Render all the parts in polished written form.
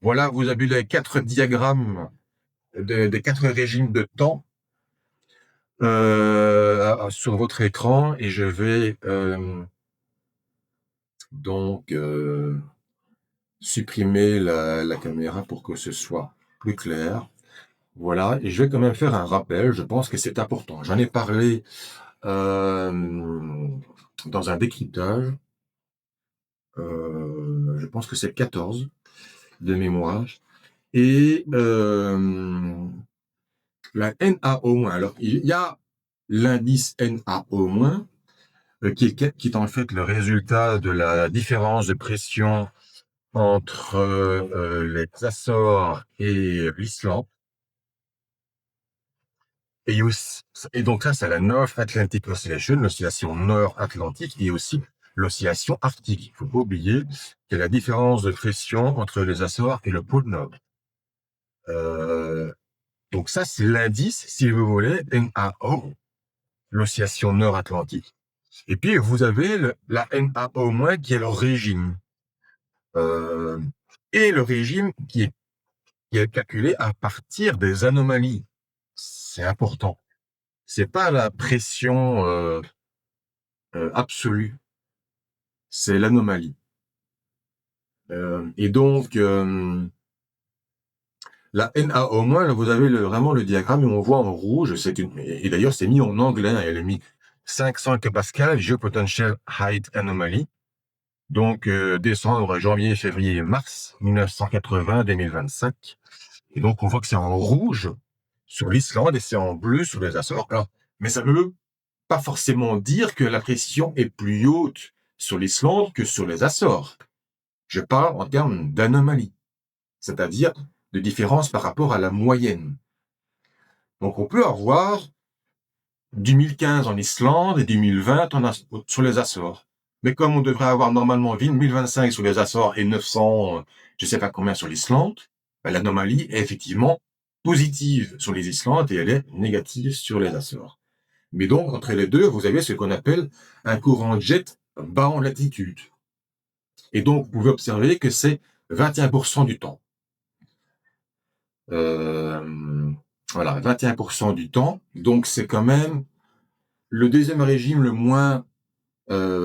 Voilà, vous avez les 4 diagrammes des 4 régimes de temps sur votre écran et je vais donc supprimer la caméra pour que ce soit plus clair. Voilà, et je vais quand même faire un rappel, je pense que c'est important. J'en ai parlé dans un décryptage, je pense que c'est 14 de mémoire, et la NaO-, alors il y a l'indice NaO-, qui est en fait le résultat de la différence de pression entre les Açores et l'Islande. Et donc ça, c'est la North Atlantic Oscillation, l'oscillation nord-atlantique, et aussi l'oscillation arctique. Il ne faut pas oublier qu'il y a la différence de pression entre les Açores et le pôle Nord. Donc ça, c'est l'indice, si vous voulez, NaO, l'oscillation nord-atlantique. Et puis, vous avez la NaO-, qui est le régime. Et le régime qui est calculé à partir des anomalies. C'est important. C'est pas la pression absolue, c'est l'anomalie. Et donc, la NaO-, vous avez vraiment le diagramme où on voit en rouge, et d'ailleurs c'est mis en anglais, hein, elle est mis 500 hectopascal, Geopotential Height Anomaly. Donc, décembre, janvier, février, mars 1980-2025. Et donc, on voit que c'est en rouge sur l'Islande et c'est en bleu sur les Açores. Alors, mais ça ne veut pas forcément dire que la pression est plus haute sur l'Islande que sur les Açores. Je parle en termes d'anomalie, c'est-à-dire de différence par rapport à la moyenne. Donc, on peut avoir du 1015 en Islande et du 1020 sur les Açores. Mais comme on devrait avoir normalement 1025 sur les Açores et 900, je ne sais pas combien sur l'Islande, ben, l'anomalie est effectivement positive sur les Islandes et elle est négative sur les Açores. Mais donc, entre les deux, vous avez ce qu'on appelle un courant de jet bas en latitude. Et donc, vous pouvez observer que c'est 21% du temps. Voilà, 21% du temps. Donc, c'est quand même le deuxième régime le moins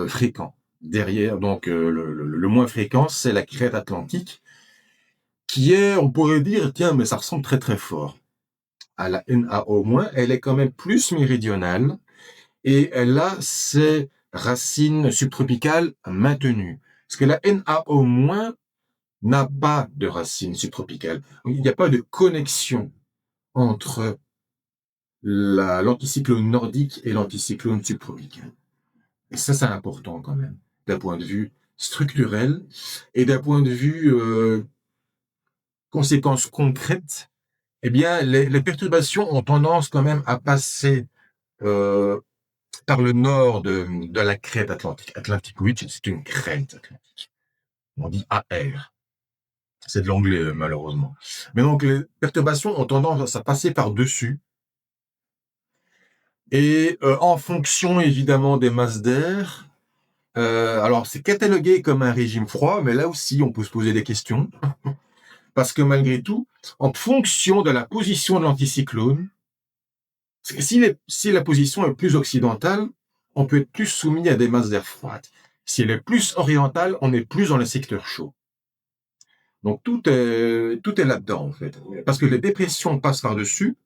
fréquent. Derrière, donc, le moins fréquent, c'est la crête atlantique, qui est, on pourrait dire, tiens, mais ça ressemble très très fort à la NaO-. Elle est quand même plus méridionale et elle a ses racines subtropicales maintenues. Parce que la NaO- n'a pas de racines subtropicales. Il n'y a pas de connexion entre l'anticyclone nordique et l'anticyclone subtropical. Et ça, c'est important quand même, d'un point de vue structurel et d'un point de vue conséquences concrètes. Eh bien, les perturbations ont tendance quand même à passer euh, par le nord de la crête atlantique. Atlantic Ridge, c'est une crête atlantique. On dit AR. C'est de l'anglais, malheureusement. Mais donc, les perturbations ont tendance à passer par-dessus. Et en fonction, évidemment, des masses d'air, alors c'est catalogué comme un régime froid, mais là aussi, on peut se poser des questions. Parce que malgré tout, en fonction de la position de l'anticyclone, si la position est plus occidentale, on peut être plus soumis à des masses d'air froides. Si elle est plus orientale, on est plus dans le secteur chaud. Donc tout est là-dedans, en fait. Parce que les dépressions passent par-dessus,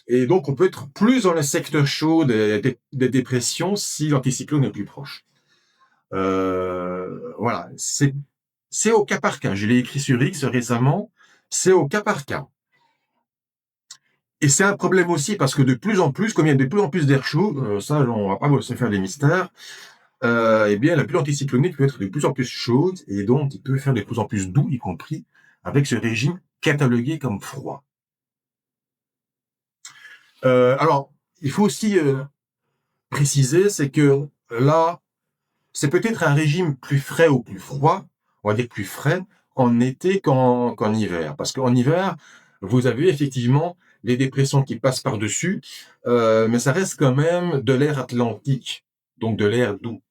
et donc on peut être plus dans le secteur chaud des dépressions si l'anticyclone est plus proche. Voilà, c'est au cas par cas. Je l'ai écrit sur X récemment, c'est au cas par cas. Et c'est un problème aussi parce que de plus en plus, comme il y a de plus en plus d'air chaud, ça on va pas se faire des mystères, eh bien la pluie anticyclonique peut être de plus en plus chaude et donc il peut faire de plus en plus doux, y compris avec ce régime catalogué comme froid. Alors, il faut aussi préciser, c'est que là, c'est peut-être un régime plus frais ou plus froid, on va dire plus frais, en été qu'en hiver. Parce qu'en hiver, vous avez effectivement les dépressions qui passent par-dessus, mais ça reste quand même de l'air atlantique, donc de l'air doux,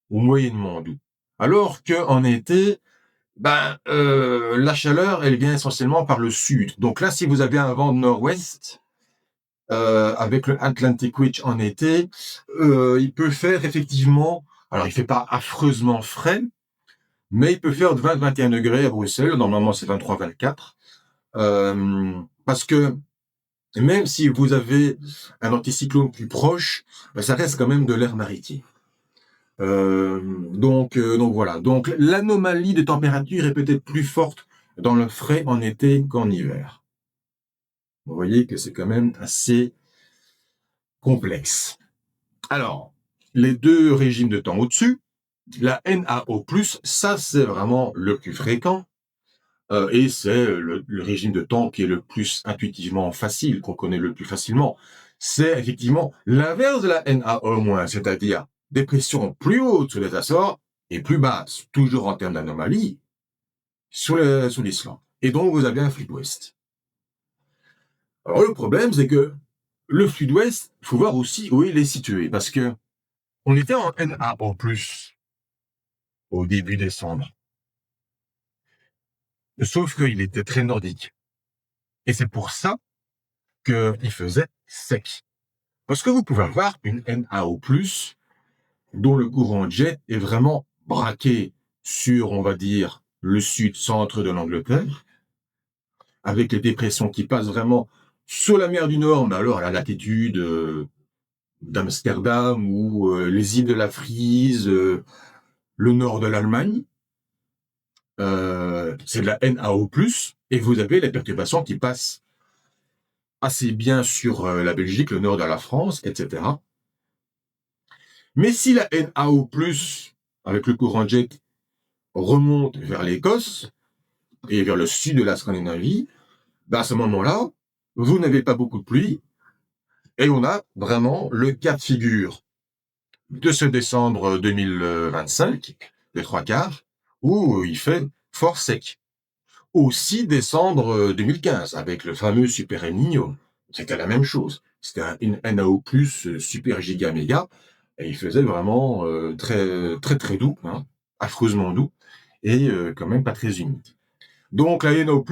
ou moyennement doux. Alors qu'en été, La chaleur, elle vient essentiellement par le sud. Donc là, si vous avez un vent de nord-ouest, avec le Atlantic Ridge en été, il peut faire effectivement, alors il fait pas affreusement frais, mais il peut faire de 20-21 degrés à Bruxelles. Normalement, c'est 23-24. Parce que même si vous avez un anticyclone plus proche, ça reste quand même de l'air maritime. Donc voilà. Donc l'anomalie de température est peut-être plus forte dans le frais en été qu'en hiver. Vous voyez que c'est quand même assez complexe. Alors, les deux régimes de temps au-dessus, la NAO+, ça c'est vraiment le plus fréquent, et c'est le régime de temps qui est le plus intuitivement facile, qu'on connaît le plus facilement. C'est effectivement l'inverse de la NAO-, c'est-à-dire des pressions plus hautes sur les Açores et plus basses, toujours en termes d'anomalie, sur l'Islande. Et donc vous avez un sud-ouest. Alors le problème, c'est que le sud-ouest, il faut voir aussi où il est situé, parce que on était en NAO+, au début décembre. Sauf qu'il était très nordique. Et c'est pour ça qu'il faisait sec. Parce que vous pouvez avoir une NAO+, dont le courant jet est vraiment braqué sur, on va dire, le sud-centre de l'Angleterre, avec les dépressions qui passent vraiment sur la mer du Nord, mais alors à la latitude d'Amsterdam ou les îles de la Frise, le nord de l'Allemagne. C'est de la NAO+, et vous avez les perturbations qui passent assez bien sur la Belgique, le nord de la France, etc. Mais si la NAO+, avec le courant jet, remonte vers l'Écosse et vers le sud de la Scandinavie, à ce moment-là, vous n'avez pas beaucoup de pluie, et on a vraiment le cas de figure de ce décembre 2025, les trois quarts, où il fait fort sec. Aussi décembre 2015, avec le fameux Super El Niño. C'était la même chose. C'était une NAO+, super giga méga, et il faisait vraiment très très très doux, hein, affreusement doux, et quand même pas très humide. Donc la NAO+,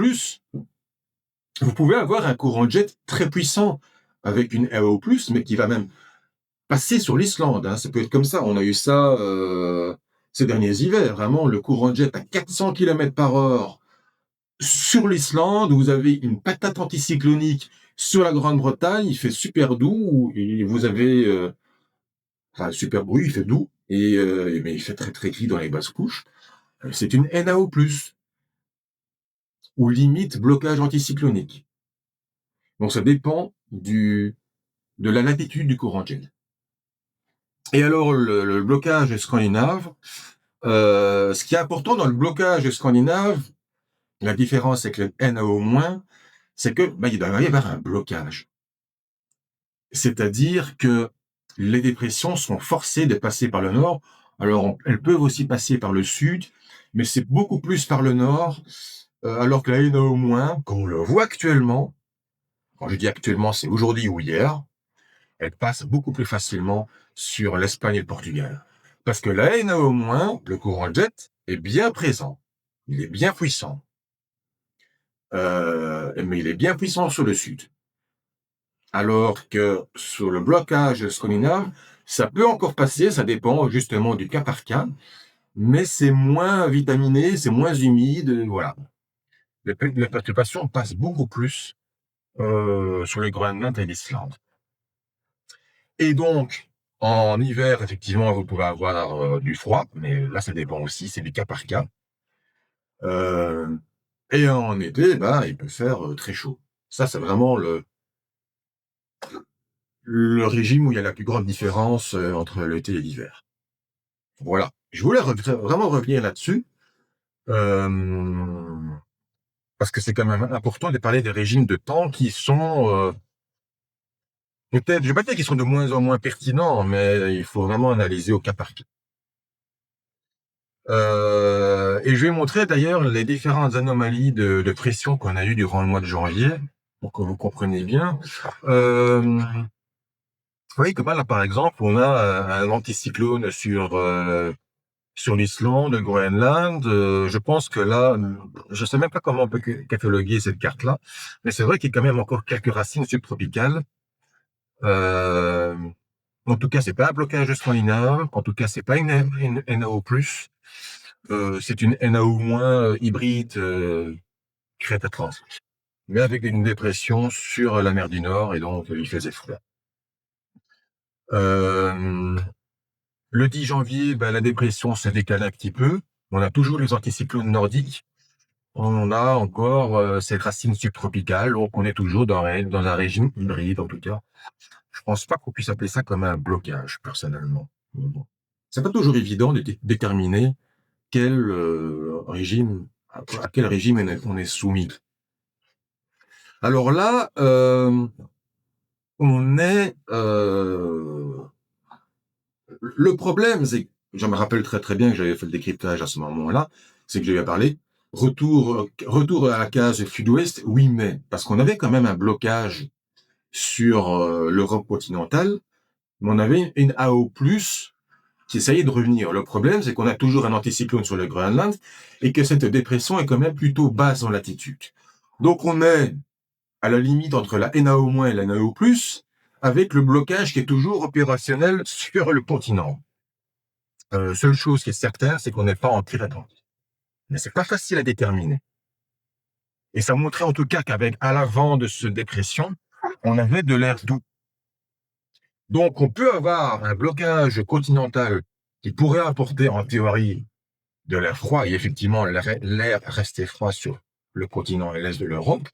vous pouvez avoir un courant jet très puissant avec une NAO+, mais qui va même passer sur l'Islande. Hein. Ça peut être comme ça. On a eu ça ces derniers hivers. Vraiment, le courant jet à 400 km/h sur l'Islande, vous avez une patate anticyclonique sur la Grande-Bretagne, il fait super doux, et vous avez super bruit, il fait doux, mais il fait très très gris dans les basses couches. C'est une NAO+, ou limite blocage anticyclonique. Donc ça dépend de la latitude du courant jet. Et alors le blocage scandinave, ce qui est important dans le blocage scandinave, la différence avec le NAO-, c'est que il doit y avoir un blocage. C'est-à-dire que les dépressions sont forcées de passer par le nord. Alors, elles peuvent aussi passer par le sud, mais c'est beaucoup plus par le nord, alors que la NAO-, comme on le voit actuellement, quand je dis actuellement, c'est aujourd'hui ou hier, elle passe beaucoup plus facilement sur l'Espagne et le Portugal. Parce que la NAO-, le courant jet, est bien présent. Il est bien puissant. Mais il est bien puissant sur le sud. Alors que sur le blocage scandinave, ça peut encore passer, ça dépend justement du cas par cas, mais c'est moins vitaminé, c'est moins humide, voilà. Les perturbations passent beaucoup plus sur le Groenland et l'Islande. Et donc, en hiver, effectivement, vous pouvez avoir du froid, mais là, ça dépend aussi, c'est du cas par cas. Et en été, il peut faire très chaud. Ça, c'est vraiment le régime où il y a la plus grande différence entre l'été et l'hiver. Voilà. Je voulais vraiment revenir là-dessus, parce que c'est quand même important de parler des régimes de temps qui sont peut-être, je vais pas dire qu'ils sont de moins en moins pertinents, mais il faut vraiment analyser au cas par cas. Et je vais montrer d'ailleurs les différentes anomalies de pression qu'on a eues durant le mois de janvier, pour que vous compreniez bien. Vous voyez que là, par exemple, on a un anticyclone sur Sur l'Islande, le Groenland, je pense que là, je sais même pas comment on peut cataloguer cette carte-là, mais c'est vrai qu'il y a quand même encore quelques racines subtropicales. Euh, En tout cas, c'est pas un blocage de scandinave. En tout cas, c'est pas une NAO+. C'est une NAO- hybride crête atlantique, mais avec une dépression sur la mer du Nord, et donc il faisait froid. Euh, le 10 janvier, ben, la dépression s'est décalée un petit peu. On a toujours les anticyclones nordiques. On a encore cette racine subtropicale, donc on est toujours dans un régime hybride, en tout cas. Je pense pas qu'on puisse appeler ça comme un blocage, personnellement. Mais bon. C'est pas toujours évident de déterminer quel régime, à quel régime on est soumis. Alors là, on est... le problème, c'est, je me rappelle très très bien que j'avais fait le décryptage à ce moment-là, c'est que j'avais parlé, retour à la case sud-ouest, oui mais, parce qu'on avait quand même un blocage sur l'Europe continentale, mais on avait une AO+, qui essayait de revenir. Le problème, c'est qu'on a toujours un anticyclone sur le Groenland, et que cette dépression est quand même plutôt basse en latitude. Donc on est à la limite entre la NAO- et la NAO+, avec le blocage qui est toujours opérationnel sur le continent. Seule chose qui est certaine, c'est qu'on n'est pas en Atlantique. Mais c'est pas facile à déterminer. Et ça montrait en tout cas qu'avec, à l'avant de cette dépression, on avait de l'air doux. Donc, on peut avoir un blocage continental qui pourrait apporter, en théorie, de l'air froid, et effectivement, l'air restait froid sur le continent et l'est de l'Europe.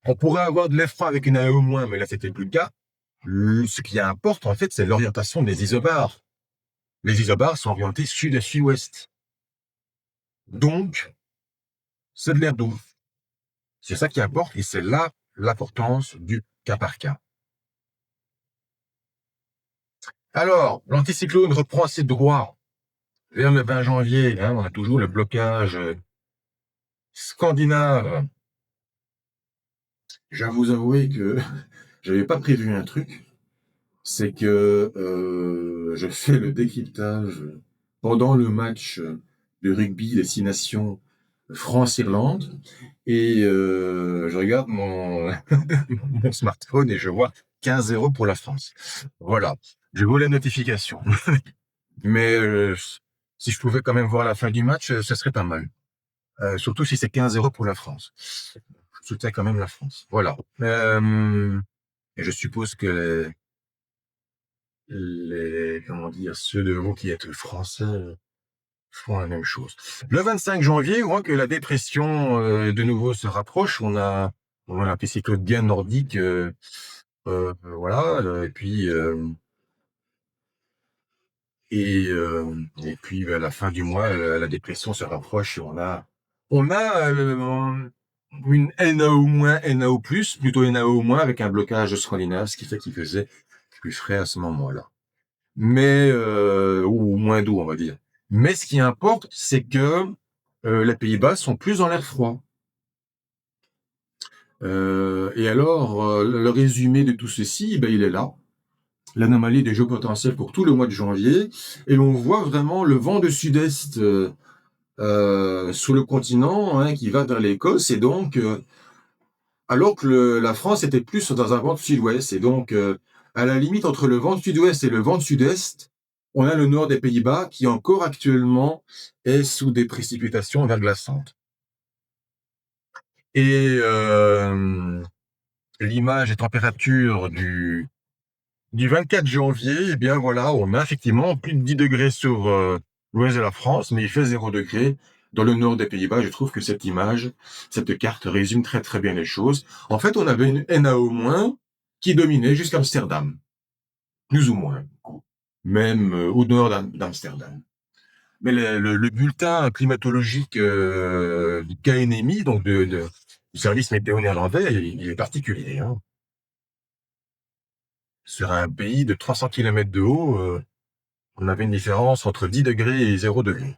On pourrait avoir de l'air froid avec une AE-, mais là, c'était plus le cas. Ce qui importe, en fait, c'est l'orientation des isobars. Les isobars sont orientés sud et sud-ouest. Donc, c'est de l'air doux. C'est ça qui importe, et c'est là l'importance du cas par cas. Alors, l'anticyclone reprend ses droits vers le 20 janvier. On a toujours le blocage scandinave. J'avoue avouer que j'avais pas prévu un truc. C'est que je fais le décryptage pendant le match de rugby des 6 nations France-Irlande, et je regarde mon smartphone et je vois 15-0 pour la France. Voilà, je vois la notification. Mais si je pouvais quand même voir la fin du match, ce serait pas mal. Surtout si c'est 15-0 pour la France. Je soutiens quand même la France. Voilà. Et je suppose que comment dire, ceux de vous qui êtes français font la même chose. Le 25 janvier, on voit que la dépression de nouveau se rapproche. On a un anticyclone bien nordique, voilà. Et puis à la fin du mois, la dépression se rapproche, et on a une NAO-, NAO+, plutôt NAO-, avec un blocage scandinave, ce qui fait qu'il faisait plus frais à ce moment-là. Mais ou moins doux, on va dire. Mais ce qui importe, c'est que les Pays-Bas sont plus dans l'air froid. Et alors, le résumé de tout ceci, ben, il est là. L'anomalie des géopotentiels pour tout le mois de janvier, et l'on voit vraiment le vent de sud-est sous le continent, qui va vers l'Écosse, et donc alors que la France était plus dans un vent de sud-ouest, et donc à la limite entre le vent de sud-ouest et le vent de sud-est, on a le nord des Pays-Bas qui encore actuellement est sous des précipitations verglaçantes. Et l'image et température du 24 janvier, eh bien voilà, on a effectivement plus de 10 degrés sur l'ouest de la France, mais il fait 0 degré dans le nord des Pays-Bas. Je trouve que cette image, cette carte résume très très bien les choses. En fait, on avait une NAO- qui dominait jusqu'à Amsterdam, plus ou moins, même au nord d'Amsterdam. Mais le bulletin climatologique du KNMI, donc du service météo néerlandais, il est particulier. Sur un pays de 300 km de haut, on avait une différence entre 10 degrés et 0 degré.